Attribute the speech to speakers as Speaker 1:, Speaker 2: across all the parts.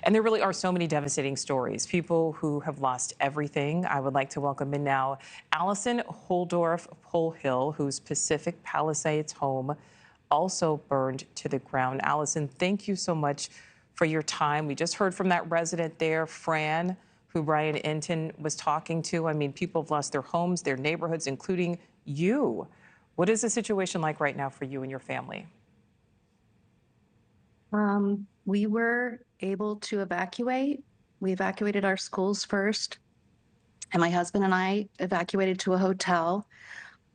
Speaker 1: And there really are so many devastating stories, people who have lost everything. I would like to welcome in now Allison Holdorff Polhill, whose Pacific Palisades home also burned to the ground. Allison, thank you so much for your time. We just heard from that resident there, Fran, who Brian Enton was talking to. I mean, people have lost their homes, their neighborhoods, including you. What is the situation like right now for you and your family?
Speaker 2: We were able to evacuate. We evacuated our schools first, and my husband and I evacuated to a hotel.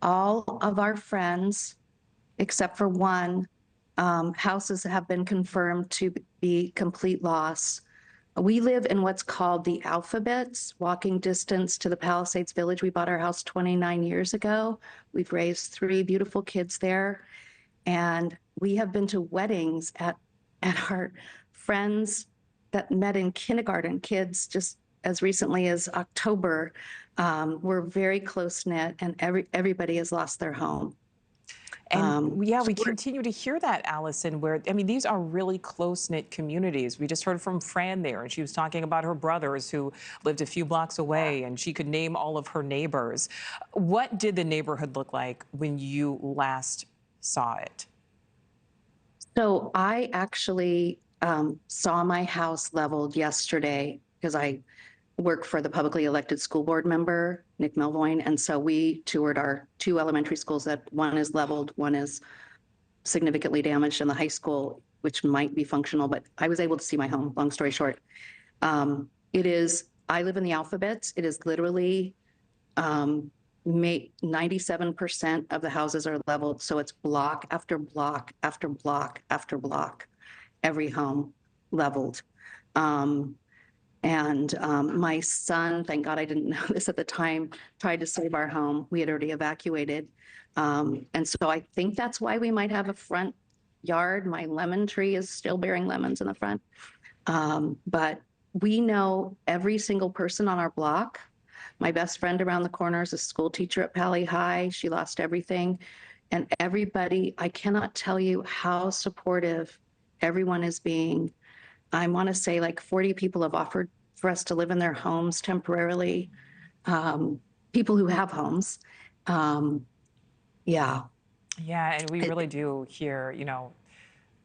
Speaker 2: All of our friends, except for one, houses have been confirmed to be complete loss. We live in what's called the Alphabets, walking distance to the Palisades Village. We bought our house 29 years ago. We've raised 3 beautiful kids there, and we have been to weddings at our friends that met in kindergarten, kids just as recently as October. We're very close-knit, and everybody has lost their home.
Speaker 1: And yeah, we continue to hear that, Allison, where, I mean, these are really close-knit communities. We just heard from Fran there, and she was talking about her brothers who lived a few blocks away, and she could name all of her neighbors. What did the neighborhood look like when you last saw it?
Speaker 2: So I actually saw my house leveled yesterday because I work for the publicly elected school board member, Nick Melvoin. And so we toured our 2 elementary schools that one is leveled, one is significantly damaged, in the high school, which might be functional, but I was able to see my home, long story short. I live in the Alphabets. It is literally 97% of the houses are leveled. So it's block after block after block after block, every home leveled. My son, thank God I didn't know this at the time, tried to save our home. We had already evacuated. And so I think that's why we might have a front yard. My lemon tree is still bearing lemons in the front. But we know every single person on our block. My best friend around the corner is a school teacher at Pali High. She lost everything. And everybody, I cannot tell you how supportive everyone is being. I want to say like 40 people have offered for us to live in their homes temporarily. People who have homes. Yeah.
Speaker 1: Yeah, and we really do hear,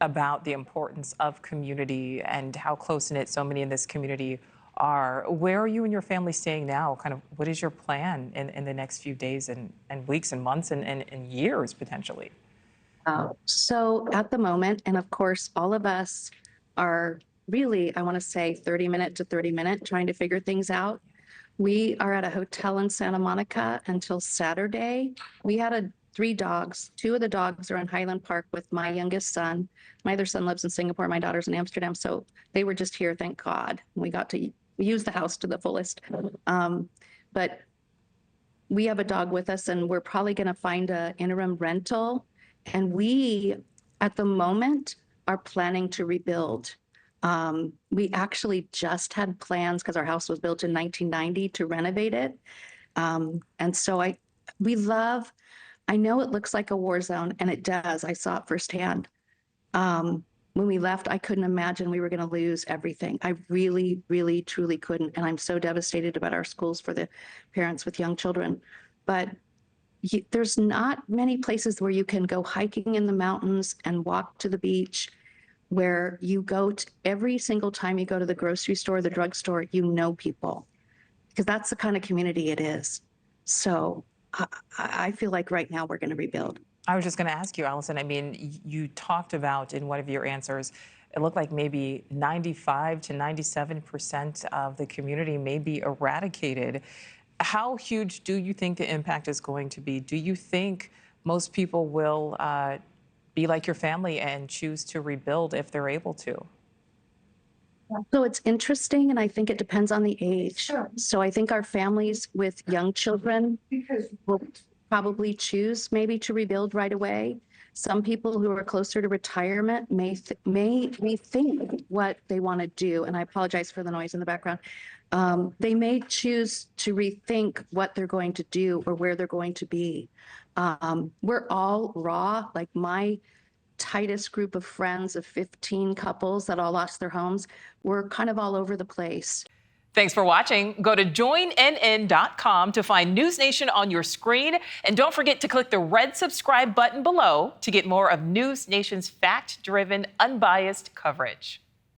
Speaker 1: about the importance of community and how close-knit so many in this community are. Where are you and your family staying now? Kind of what is your plan in the next few days and weeks and months and years potentially?
Speaker 2: So at the moment, and of course, all of us are really, I want to say 30-minute to 30-minute trying to figure things out. We are at a hotel in Santa Monica until Saturday. We had 3 dogs. 2 of the dogs are in Highland Park with my youngest son. My other son lives in Singapore. My daughter's in Amsterdam. So they were just here, thank God. We got to use the house to the fullest. But we have a dog with us, and we're probably going to find an interim rental. And we, at the moment, are planning to rebuild. We actually just had plans, because our house was built in 1990, to renovate it. And so I know it looks like a war zone, and it does. I saw it firsthand. When we left, I couldn't imagine we were going to lose everything. I really, really, truly couldn't. And I'm so devastated about our schools for the parents with young children. But there's not many places where you can go hiking in the mountains and walk to the beach, where you go to every single time you go to the grocery store, the drugstore, you know people, because that's the kind of community it is. So I feel like right now we're going to rebuild.
Speaker 1: I was just going to ask you, Allison, I mean, you talked about in one of your answers, it looked like maybe 95 to 97% of the community may be eradicated. How huge do you think the impact is going to be? Do you think most people will be like your family and choose to rebuild if they're able to?
Speaker 2: So it's interesting, and I think it depends on the age.
Speaker 3: Sure.
Speaker 2: So I think our families with young children will probably choose maybe to rebuild right away. Some people who are closer to retirement may rethink what they want to do. And I apologize for the noise in the background. They may choose to rethink what they're going to do or where they're going to be. We're all raw. Like my tightest group of friends of 15 couples that all lost their homes. We're kind of all over the place.
Speaker 1: Thanks for watching. Go to joinnn.com to find NewsNation on your screen. And don't forget to click the red subscribe button below to get more of NewsNation's fact-driven, unbiased coverage.